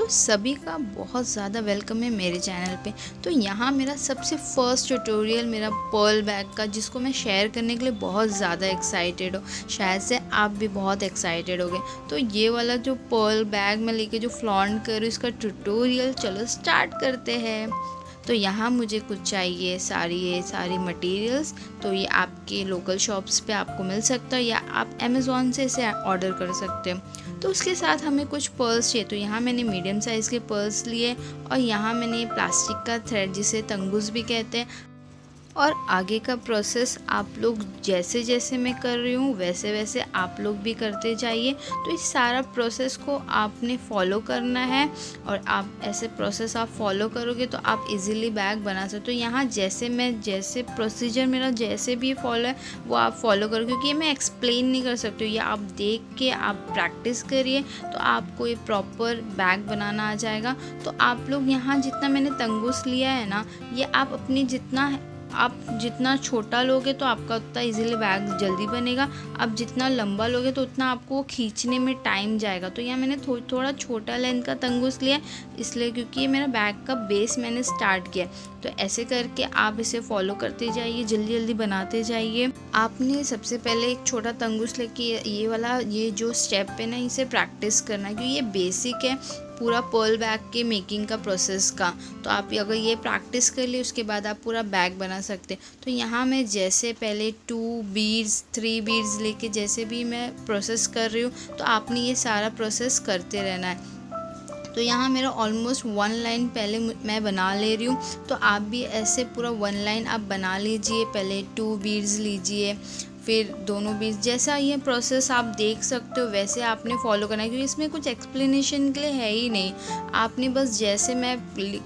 तो सभी का बहुत ज़्यादा वेलकम है मेरे चैनल पे। तो यहाँ मेरा सबसे फर्स्ट ट्यूटोरियल मेरा पर्ल बैग का, जिसको मैं शेयर करने के लिए बहुत ज़्यादा एक्साइटेड हूँ। शायद से आप भी बहुत एक्साइटेड होगे। तो ये वाला जो पर्ल बैग मैं लेके जो फ्लॉन्ट कर रही हूँ, इसका ट्यूटोरियल चलो स्टार्ट करते हैं। तो यहाँ मुझे कुछ चाहिए सारी मटेरियल्स। तो ये आपके लोकल शॉप्स पे आपको मिल सकता है या आप अमेज़ॉन से इसे ऑर्डर कर सकते हो। तो उसके साथ हमें कुछ पर्ल्स चाहिए। तो यहाँ मैंने मीडियम साइज़ के पर्ल्स लिए और यहाँ मैंने प्लास्टिक का थ्रेड, जिसे तंगुस भी कहते हैं। और आगे का प्रोसेस आप लोग जैसे जैसे मैं कर रही हूँ वैसे वैसे आप लोग भी करते जाइए। तो इस सारा प्रोसेस को आपने फॉलो करना है और आप ऐसे प्रोसेस आप फॉलो करोगे तो आप इजीली बैग बना सकते हो। यहाँ जैसे प्रोसीजर मेरा जैसे भी फॉलो है वो आप फॉलो करो, क्योंकि ये मैं एक्सप्लेन नहीं कर सकती हूँ। ये आप देख के आप प्रैक्टिस करिए तो आपको ये प्रॉपर बैग बनाना आ जाएगा। तो आप लोग यहाँ जितना मैंने तंगुस लिया है ना, ये आप अपनी जितना छोटा लोगे तो आपका उतना इजीली बैग जल्दी बनेगा। आप जितना लंबा लोगे तो उतना आपको खींचने में टाइम जाएगा। तो यहाँ मैंने थोड़ा छोटा लेंथ का तंगुस लिया, इसलिए क्योंकि ये मेरा बैग का बेस मैंने स्टार्ट किया। तो ऐसे करके आप इसे फॉलो करते जाइए, जल्दी जल्दी बनाते जाइए। आपने सबसे पहले एक छोटा तंगुस लेके ये जो स्टेप है ना, इसे प्रैक्टिस करना है, क्योंकि ये बेसिक है पूरा पर्ल बैग के मेकिंग का प्रोसेस का। तो आप अगर ये प्रैक्टिस कर लिए उसके बाद आप पूरा बैग बना सकते हैं। तो यहाँ मैं जैसे पहले 2 बीड्स 3 बीड्स लेके जैसे भी मैं प्रोसेस कर रही हूँ, तो आपने ये सारा प्रोसेस करते रहना है। तो यहाँ मेरा ऑलमोस्ट 1 लाइन पहले मैं बना ले रही हूँ। तो आप भी ऐसे पूरा 1 लाइन आप बना लीजिए। पहले 2 बीड्स लीजिए, फिर दोनों बीच, जैसा ये प्रोसेस आप देख सकते हो वैसे आपने फॉलो करना है, क्योंकि इसमें कुछ एक्सप्लेनेशन के लिए है ही नहीं। आपने बस जैसे मैं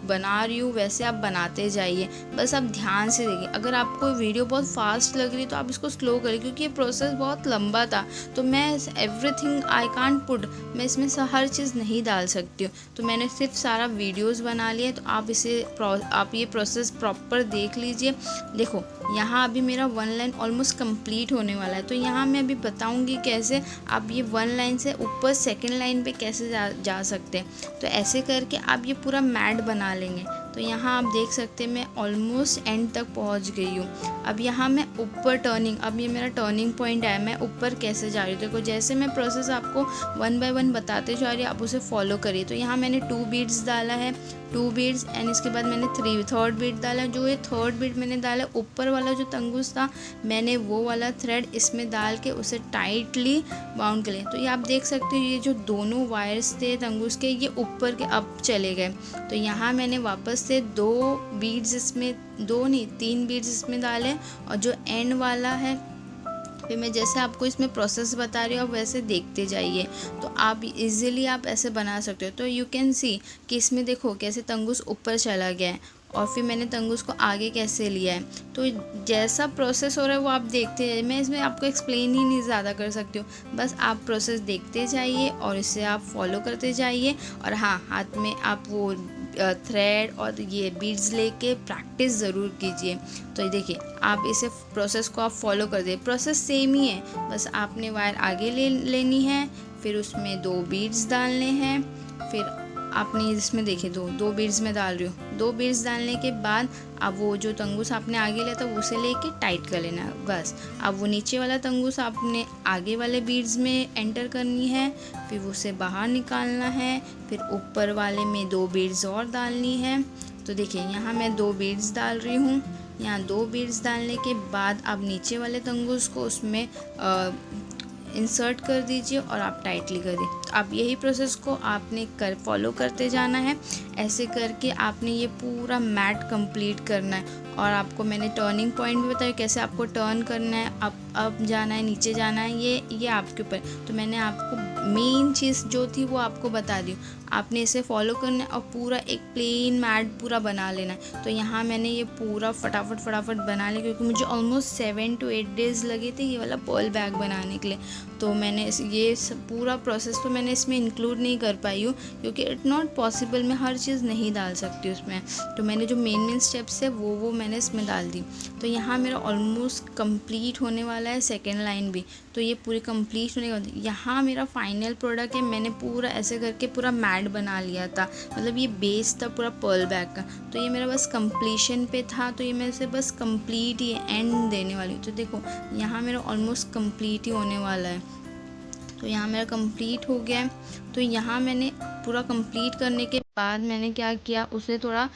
बना रही हूँ वैसे आप बनाते जाइए, बस आप ध्यान से देखिए। अगर आपको वीडियो बहुत फास्ट लग रही है तो आप इसको स्लो करिए, क्योंकि ये प्रोसेस बहुत लंबा था। तो मैं एवरीथिंग आई कांट पुट, मैं इसमें हर चीज़ नहीं डाल सकती हूँ। तो मैंने सिर्फ सारा वीडियोज़ बना लिए। तो आप ये प्रोसेस प्रॉपर देख लीजिए। देखो यहाँ अभी मेरा 1 लाइन ऑलमोस्ट कंप्लीट होने वाला है। तो यहाँ मैं अभी बताऊँगी कैसे आप ये 1 लाइन से ऊपर 2nd लाइन पे कैसे जा सकते हैं। तो ऐसे करके आप ये पूरा मैट बना लेंगे। तो यहाँ आप देख सकते हैं मैं ऑलमोस्ट एंड तक पहुँच गई हूँ। अब यहाँ मैं ऊपर टर्निंग, अब ये मेरा टर्निंग पॉइंट है, मैं ऊपर कैसे जा रही हूँ। देखो जैसे मैं प्रोसेस आपको 1 बाय 1 बताते जा रही हूँ, आप उसे फॉलो करिए। तो यहाँ मैंने 2 बीड्स डाला है, 2 बीड्स एंड इसके बाद मैंने 3rd बीड डाला। जो ये 3rd बीड मैंने डाला, ऊपर वाला जो तंगुस था मैंने वो वाला थ्रेड इसमें डाल के उसे टाइटली बाउंड कर लिया। तो ये आप देख सकते हो ये जो दोनों वायर्स थे तंगुस के, ये ऊपर के अब चले गए। तो यहाँ मैंने वापस से 2 बीड्स इसमें, 2 नहीं 3 बीड्स इसमें डाले और जो एंड वाला है फिर मैं जैसे आपको इसमें प्रोसेस बता रही हूँ आप वैसे देखते जाइए। तो आप इजीली आप ऐसे बना सकते हो। तो यू कैन सी कि इसमें देखो कैसे तंगुस ऊपर चला गया है और फिर मैंने तंगुस को आगे कैसे लिया है। तो जैसा प्रोसेस हो रहा है वो आप देखते जाइए। मैं इसमें आपको एक्सप्लेन ही नहीं ज़्यादा कर सकती हूँ, बस आप प्रोसेस देखते जाइए और इसे आप फॉलो करते जाइए। और हाँ, हाथ में आप वो थ्रेड और ये बीड्स लेके प्रैक्टिस ज़रूर कीजिए। तो ये देखिए आप इसे प्रोसेस को आप फॉलो कर दीजिए। प्रोसेस सेम ही है, बस आपने वायर आगे लेनी है, फिर उसमें 2 बीड्स डालने हैं। फिर आपने इसमें देखिए 2 बीड्स में डाल रही हूँ। 2 बीड्स डालने के बाद अब वो जो तंगुस आपने आगे लिया था उसे लेके टाइट कर लेना है बस। अब वो नीचे वाला तंगुस आपने आगे वाले बीड्स में एंटर करनी है, फिर उसे बाहर निकालना है, फिर ऊपर वाले में 2 बीड्स और डालनी है। तो देखिए यहाँ मैं 2 बीड्स डाल रही हूँ। यहाँ 2 बीड्स डालने के बाद आप नीचे वाले तंगुस को उसमें इंसर्ट कर दीजिए और आप टाइटली कर दीजिए। तो आप यही प्रोसेस को आपने फॉलो करते जाना है। ऐसे करके आपने ये पूरा मैट कंप्लीट करना है। और आपको मैंने टर्निंग पॉइंट भी बताया कैसे आपको टर्न करना है, अप जाना है, नीचे जाना है, ये आपके ऊपर। तो मैंने आपको मेन चीज़ जो थी वो आपको बता दी। आपने इसे फॉलो करना है और पूरा एक प्लेन मैट पूरा बना लेना है। तो यहाँ मैंने ये पूरा फटाफट बना लिया, क्योंकि मुझे ऑलमोस्ट 7 to 8 डेज़ लगे थे ये वाला पर्ल बैग बनाने के लिए। तो मैंने ये पूरा प्रोसेस तो मैंने इसमें इंक्लूड नहीं कर पाई हूँ, क्योंकि इट नॉट पॉसिबल, मैं हर चीज़ नहीं डाल सकती उसमें। तो मैंने जो मेन स्टेप्स है वो मैंने इसमें डाल दी। तो यहाँ मेरा ऑलमोस्ट कंप्लीट होने वाला है सेकेंड लाइन भी, तो ये पूरी कंप्लीट होने के बाद यहाँ मेरा फाइनल प्रोडक्ट है। मैंने पूरा ऐसे करके पूरा मैट बना लिया था, मतलब ये बेस था पूरा पर्ल बैग का। तो ये मेरा बस कंप्लीशन पे था, तो ये मैं इसे बस कंप्लीट ही एंड देने वाली हूँ। तो देखो यहाँ मेरा ऑलमोस्ट कंप्लीट ही होने वाला है। तो यहाँ मेरा कंप्लीट हो गया है। तो यहाँ मैंने पूरा कंप्लीट करने के बाद मैंने क्या किया, उसे थोड़ा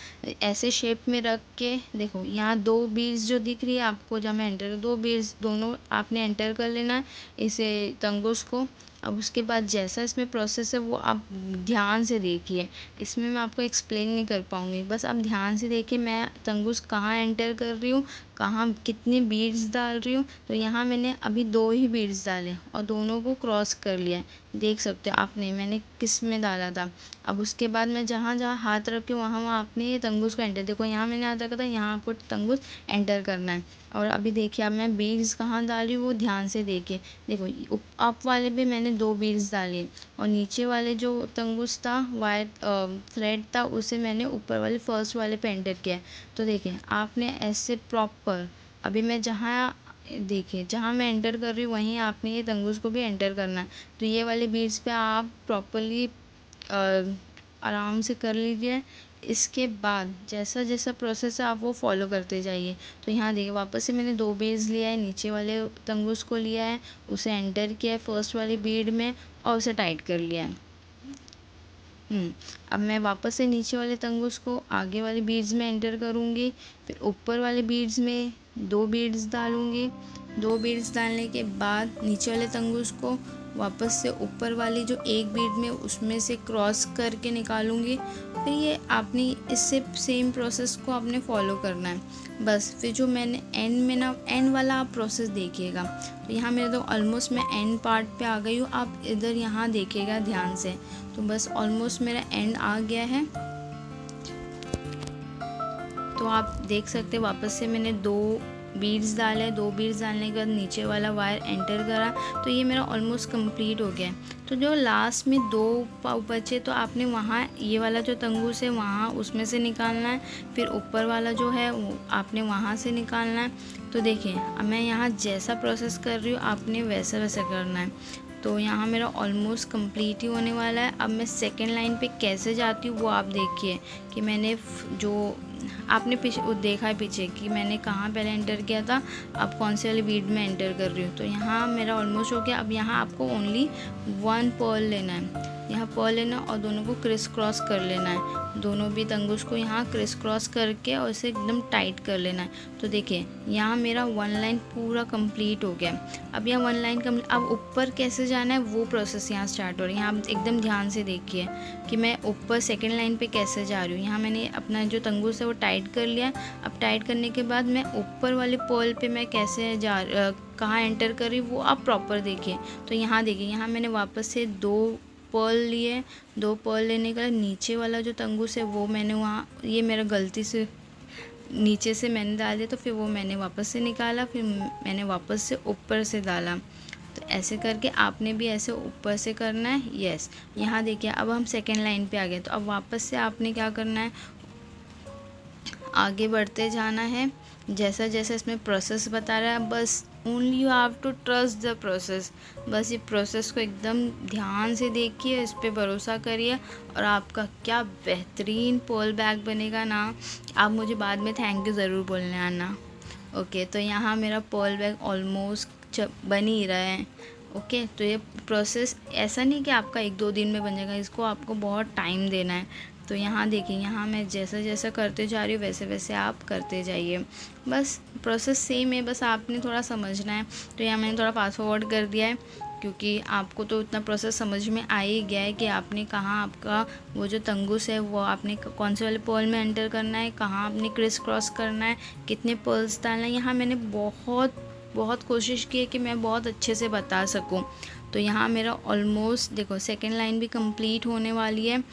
ऐसे शेप में रख के, देखो यहाँ 2 बीड्स जो दिख रही है आपको, जब मैं एंटर 2 बीड्स दोनों आपने एंटर कर लेना है इसे तंगुस को। अब उसके बाद जैसा इसमें प्रोसेस है वो आप ध्यान से देखिए, इसमें मैं आपको एक्सप्लेन नहीं कर पाऊँगी, बस आप ध्यान से देखिए मैं तंगुस कहाँ एंटर कर रही हूँ, कहाँ कितने बीड्स डाल रही हूँ। तो यहाँ मैंने अभी 2 ही बीड्स डाले और दोनों को क्रॉस कर लिया है, देख सकते हो आपने मैंने किस में डाला था। अब उसके बाद मैं जहाँ जहाँ हाथ रखी वहाँ वहाँ आपने ये तंगुस को एंटर, देखो यहाँ मैंने हाथ रखा था, यहाँ आपको तंगुस एंटर करना है। और अभी देखिए अब मैं बीड्स कहाँ डाल रही हूँ वो ध्यान से देखिए। देखो अप वाले पे मैंने 2 बीड्स डाले और नीचे वाले जो तंगुस था वायर थ्रेड था उसे मैंने ऊपर वाले फर्स्ट वाले पे एंटर किया है। तो देखिए आपने ऐसे प्रॉपर, अभी मैं जहाँ देखिए जहाँ मैं एंटर कर रही हूँ वहीं आपने ये तंगुस को भी एंटर करना है। तो ये वाले बीड्स पे आप प्रॉपरली आराम से कर लीजिए। इसके बाद जैसा जैसा प्रोसेस है आप वो फॉलो करते जाइए। तो यहाँ देखिए वापस से मैंने 2 बीड्स लिया है, नीचे वाले तंगुस को लिया है, उसे एंटर किया है फर्स्ट वाली बीड में और उसे टाइट कर लिया है। अब मैं वापस से नीचे वाले तंगुस को आगे वाली बीड्स में एंटर करूँगी, फिर ऊपर वाले बीड्स में 2 बीड्स डालूँगी। 2 बीड्स डालने के बाद नीचे वाले तंगुस को वापस से ऊपर वाली जो एक बीड में उसमें से क्रॉस करके निकालूँगी। फिर ये आपने इससे सेम प्रोसेस को आपने फॉलो करना है बस। फिर जो मैंने एंड में ना, एंड वाला आप प्रोसेस देखिएगा। तो यहाँ मेरा तो ऑलमोस्ट मैं एंड पार्ट पे आ गई हूँ, आप इधर यहाँ देखिएगा ध्यान से। तो बस ऑलमोस्ट मेरा एंड आ गया है। तो आप देख सकते हैं वापस से मैंने 2 बीड्स डाले, 2 बीड्स डालने के बाद नीचे वाला वायर एंटर करा। तो ये मेरा ऑलमोस्ट कंप्लीट हो गया है। तो जो लास्ट में 2 बचे तो आपने वहाँ ये वाला जो तंगुस है वहाँ उसमें से निकालना है, फिर ऊपर वाला जो है वो आपने वहाँ से निकालना है। तो देखिए अब मैं यहाँ जैसा प्रोसेस कर रही हूँ आपने वैसा वैसा करना है। तो यहाँ मेरा ऑलमोस्ट कंप्लीट ही होने वाला है। अब मैं सेकेंड लाइन पे कैसे जाती हूँ वो आप देखिए कि मैंने जो आपने पीछे देखा है पीछे कि मैंने कहाँ पहले एंटर किया था, अब कौन से वाली बीड में एंटर कर रही हूँ। तो यहाँ मेरा ऑलमोस्ट हो गया। अब यहाँ आपको ओनली 1 पर्ल लेना है, यहाँ पर्ल लेना और दोनों को क्रिस क्रॉस कर लेना है। दोनों भी तंगुस को यहाँ क्रिस क्रॉस करके और इसे एकदम टाइट कर लेना है। तो देखिए यहाँ मेरा 1 लाइन पूरा कंप्लीट हो गया। अब यहाँ 1 लाइन कंप्लीट, अब ऊपर कैसे जाना है वो प्रोसेस यहाँ स्टार्ट हो रही है। यहाँ आप एकदम ध्यान से देखिए कि मैं ऊपर सेकेंड लाइन पे कैसे जा रही हूँ। यहाँ मैंने अपना जो तंगुस है वो टाइट कर लिया। अब टाइट करने के बाद मैं ऊपर वाले पर्ल पे मैं कैसे कहाँ एंटर कर रही हूँ वो आप प्रॉपर देखिए। तो यहाँ देखिए यहाँ मैंने वापस से 2 पर्ल लिए, 2 पर्ल लेने के बाद नीचे वाला जो तंगुस है वो मैंने वहाँ, ये मेरा गलती से नीचे से मैंने डाल दिया, तो फिर वो मैंने वापस से निकाला, फिर मैंने वापस से ऊपर से डाला। तो ऐसे करके आपने भी ऐसे ऊपर से करना है। यस, यहाँ देखिए अब हम सेकेंड लाइन पे आ गए। तो अब वापस से आपने क्या करना है, आगे बढ़ते जाना है जैसा जैसा इसमें प्रोसेस बता रहा है। बस only you have to trust the process. बस ये प्रोसेस को एकदम ध्यान से देखिए, इस पर भरोसा करिए और आपका क्या बेहतरीन पर्ल बैग बनेगा ना। आप मुझे बाद में थैंक यू ज़रूर बोलने आना। ओके, तो यहाँ मेरा पर्ल बैग ऑलमोस्ट बन ही रहा है। ओके, तो ये प्रोसेस ऐसा नहीं कि आपका 1-2 दिन में बन जाएगा, इसको आपको बहुत टाइम देना है। तो यहाँ देखिए यहाँ मैं जैसा जैसा करते जा रही हूँ वैसे वैसे आप करते जाइए। बस प्रोसेस सेम है, बस आपने थोड़ा समझना है। तो यहाँ मैंने थोड़ा फास्ट फॉरवर्ड कर दिया है क्योंकि आपको तो इतना प्रोसेस समझ में आ ही गया है कि आपने कहाँ आपका वो जो तंगुस है वो आपने कौन से वाले पर्ल में एंटर करना है, कहाँ आपने क्रिस क्रॉस करना है, कितने पर्ल्स डालना है। यहाँ मैंने बहुत कोशिश की है कि मैं बहुत अच्छे से बता सकूँ। तो यहाँ मेरा ऑलमोस्ट देखो सेकेंड लाइन भी कंप्लीट होने वाली है।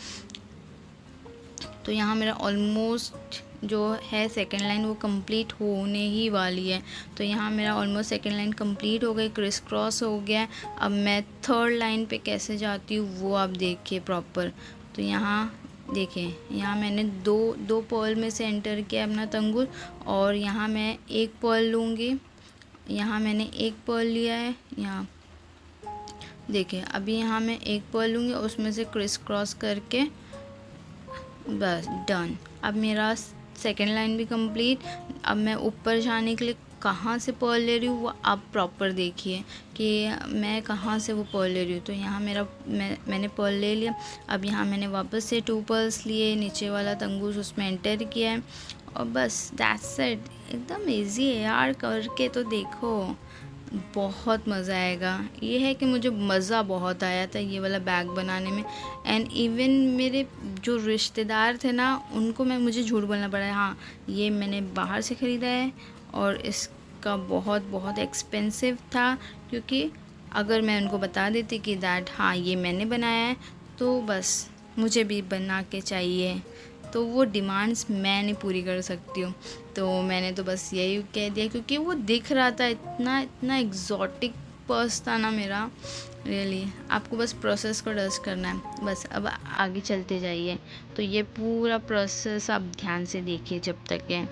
तो यहाँ मेरा ऑलमोस्ट जो है सेकंड लाइन वो कंप्लीट होने ही वाली है। तो यहाँ मेरा ऑलमोस्ट सेकंड लाइन कंप्लीट हो गई, क्रिस क्रॉस हो गया। अब मैं थर्ड लाइन पे कैसे जाती हूँ वो आप देखिए प्रॉपर। तो यहाँ देखें, यहाँ मैंने दो पर्ल में से एंटर किया अपना तंगुल, और यहाँ मैं एक पर्ल लूँगी। यहाँ मैंने एक पर्ल लिया है। यहाँ देखिए, अभी यहाँ मैं एक पर्ल लूँगी, उसमें से क्रिस क्रॉस करके बस डन। अब मेरा सेकेंड लाइन भी कंप्लीट। अब मैं ऊपर जाने के लिए कहाँ से पर्ल ले रही हूँ वो आप प्रॉपर देखिए कि मैं कहाँ से वो पर्ल ले रही हूँ। तो यहाँ मैंने पर्ल ले लिया। अब यहाँ मैंने वापस से 2 पर्ल्स लिए, नीचे वाला तंगूस उसमें एंटर किया है, और बस दैट्स इट। एकदम इजी है यार, करके तो देखो, बहुत मज़ा आएगा। ये है कि मुझे मज़ा बहुत आया था ये वाला बैग बनाने में। एंड इवन मेरे जो रिश्तेदार थे ना, उनको मुझे झूठ बोलना पड़ा है, हाँ ये मैंने बाहर से ख़रीदा है और इसका बहुत बहुत एक्सपेंसिव था, क्योंकि अगर मैं उनको बता देती कि दैट हाँ ये मैंने बनाया है, तो बस मुझे भी बना के चाहिए, तो वो डिमांड्स मैं नहीं पूरी कर सकती हूँ। तो मैंने तो बस यही कह दिया, क्योंकि वो दिख रहा था इतना इतना एग्जॉटिक पर्स था ना मेरा, रियली। आपको बस प्रोसेस को ट्रस्ट करना है, बस अब आगे चलते जाइए। तो ये पूरा प्रोसेस आप ध्यान से देखिए जब तक है।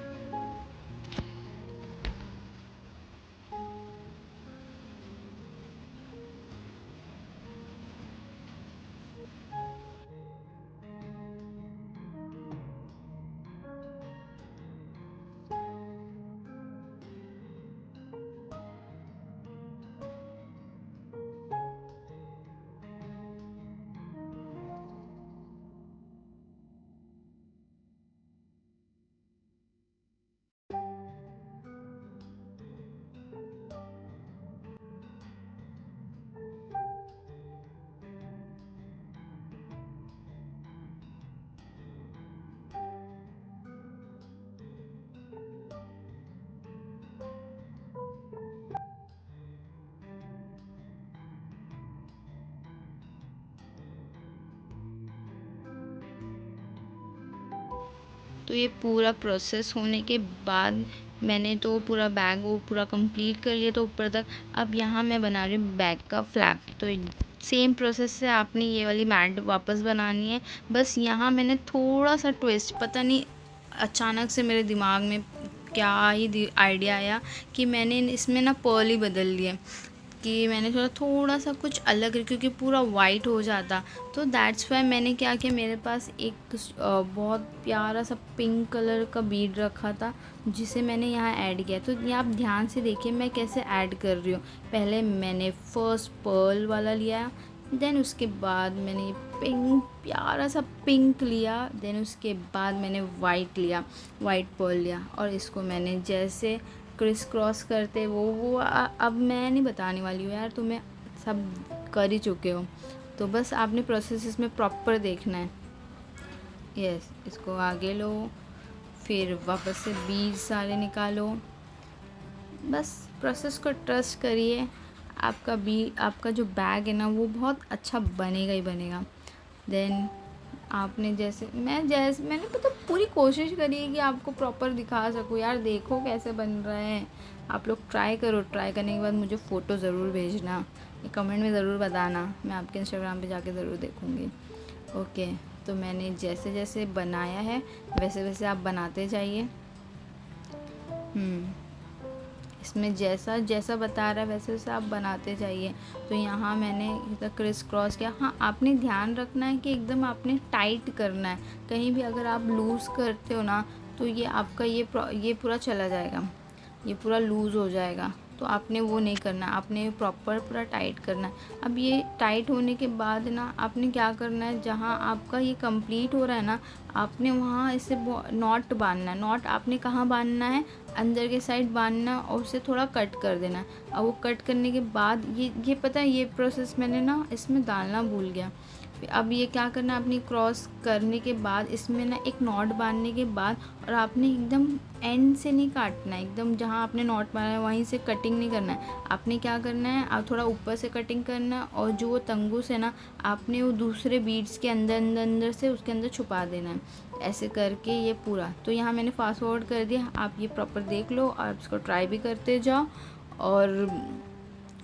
तो ये पूरा प्रोसेस होने के बाद मैंने तो पूरा बैग वो पूरा कंप्लीट कर लिया, तो ऊपर तक। अब यहाँ मैं बना रही हूँ बैग का फ्लैप। तो सेम प्रोसेस से आपने ये वाली मैट वापस बनानी है। बस यहाँ मैंने थोड़ा सा ट्विस्ट, पता नहीं अचानक से मेरे दिमाग में क्या ही आइडिया आया कि मैंने इसमें ना पर्ल ही बदल लिए, कि मैंने थोड़ा सा कुछ अलग, क्योंकि पूरा वाइट हो जाता। तो दैट्स वाई मैंने क्या किया, मेरे पास एक बहुत प्यारा सा पिंक कलर का बीड रखा था, जिसे मैंने यहाँ ऐड किया। तो ये आप ध्यान से देखिए मैं कैसे ऐड कर रही हूँ। पहले मैंने फर्स्ट पर्ल वाला लिया, देन उसके बाद मैंने पिंक, प्यारा सा पिंक लिया, देन उसके बाद मैंने वाइट लिया, वाइट पर्ल लिया, और इसको मैंने जैसे क्रिस क्रॉस करते अब मैं नहीं बताने वाली हूँ यार, तुम्हें सब कर ही चुके हो। तो बस आपने प्रोसेस इसमें प्रॉपर देखना है। यस, इसको आगे लो, फिर वापस से बीज सारे निकालो। बस प्रोसेस को ट्रस्ट करिए, आपका जो बैग है ना वो बहुत अच्छा बनेगा ही बनेगा। देन आपने मैंने पता पूरी कोशिश करी है कि आपको प्रॉपर दिखा सकूँ यार, देखो कैसे बन रहा है। आप लोग ट्राई करो, ट्राई करने के बाद मुझे फ़ोटो ज़रूर भेजना, कमेंट में ज़रूर बताना, मैं आपके इंस्टाग्राम पे जाके ज़रूर देखूँगी। ओके, तो मैंने जैसे जैसे बनाया है वैसे वैसे आप बनाते जाइए। इसमें जैसा जैसा बता रहा है वैसे वैसे आप बनाते जाइए। तो यहाँ मैंने इधर क्रिस क्रॉस किया। हाँ, आपने ध्यान रखना है कि एकदम आपने टाइट करना है, कहीं भी अगर आप लूज़ करते हो ना तो ये आपका ये पूरा चला जाएगा, ये पूरा लूज़ हो जाएगा। तो आपने वो नहीं करना, आपने प्रॉपर पूरा टाइट करना है। अब ये टाइट होने के बाद ना आपने क्या करना है, जहाँ आपका ये कंप्लीट हो रहा है ना, आपने वहाँ इसे नॉट बांधना है। नॉट आपने कहाँ बांधना है, अंदर के साइड बांधना, और उसे थोड़ा कट कर देना। अब वो कट करने के बाद ये पता है, ये प्रोसेस मैंने ना इसमें डालना भूल गया। अब ये क्या करना है, अपनी क्रॉस करने के बाद इसमें ना एक नॉट बांधने के बाद, और आपने एकदम एंड से नहीं काटना है, एकदम जहाँ आपने नॉट मारा है वहीं से कटिंग नहीं करना है। आपने क्या करना है, आप थोड़ा ऊपर से कटिंग करना है, और जो वो तंगूस है ना, आपने वो दूसरे बीड्स के अंदर अंदर अंदर से उसके अंदर छुपा देना है, ऐसे करके ये पूरा। तो यहाँ मैंने फास्ट फॉरवर्ड कर दिया, आप ये प्रॉपर देख लो और इसको ट्राई भी करते जाओ और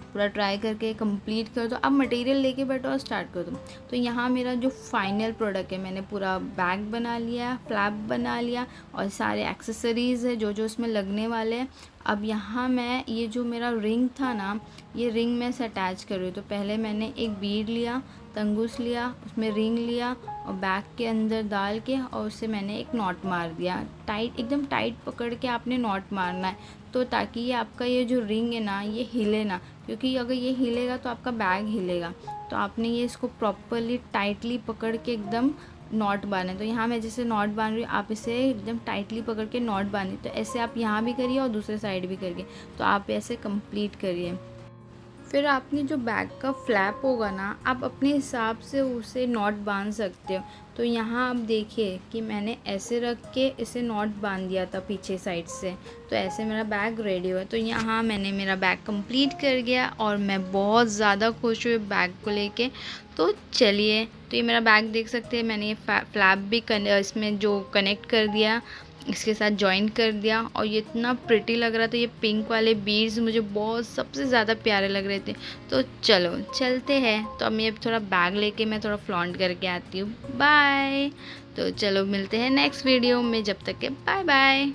पूरा ट्राई करके कंप्लीट कर दो। अब मटेरियल लेके बैठो और स्टार्ट कर दो। तो यहाँ मेरा जो फाइनल प्रोडक्ट है, मैंने पूरा बैग बना लिया, फ्लैप बना लिया और सारे एक्सेसरीज़ है जो जो इसमें लगने वाले हैं। अब यहाँ मैं ये जो मेरा रिंग था ना, ये रिंग मैं से अटैच कर रही हूँ। तो पहले मैंने एक बीड लिया, तंगूस लिया, उसमें रिंग लिया और बैग के अंदर डाल के और उससे मैंने एक नॉट मार दिया। टाइट, एकदम टाइट पकड़ के आपने नॉट मारना है, तो ताकि ये आपका ये जो रिंग है ना, ये हिले ना, क्योंकि अगर ये हिलेगा तो आपका बैग हिलेगा। तो आपने ये इसको प्रॉपरली टाइटली पकड़ के एकदम नॉट बांधे। तो यहाँ मैं जैसे नॉट बांध रही हूँ, आप इसे एकदम टाइटली पकड़ के नॉट बांधिए। तो ऐसे आप यहाँ भी करिए और दूसरे साइड भी करिए। तो आप ऐसे कंप्लीट करिए। फिर आपने जो बैग का फ्लैप होगा ना, आप अपने हिसाब से उसे नॉट बांध सकते हो। तो यहाँ आप देखिए कि मैंने ऐसे रख के इसे नॉट बांध दिया था पीछे साइड से। तो ऐसे मेरा बैग रेडी हुआ। तो यहाँ मैंने मेरा बैग कंप्लीट कर गया और मैं बहुत ज़्यादा खुश हुई बैग को लेके। तो चलिए, तो ये मेरा बैग देख सकते हैं, मैंने ये फ्लैप भी इसमें जो कनेक्ट कर दिया, इसके साथ जॉइन कर दिया और ये इतना प्रिटी लग रहा था। ये पिंक वाले बीड्स मुझे बहुत सबसे ज़्यादा प्यारे लग रहे थे। तो चलो चलते हैं। तो अब मैं थोड़ा बैग लेके मैं थोड़ा फ्लॉन्ट करके आती हूँ। बाय। तो चलो मिलते हैं नेक्स्ट वीडियो में, जब तक के बाय बाय।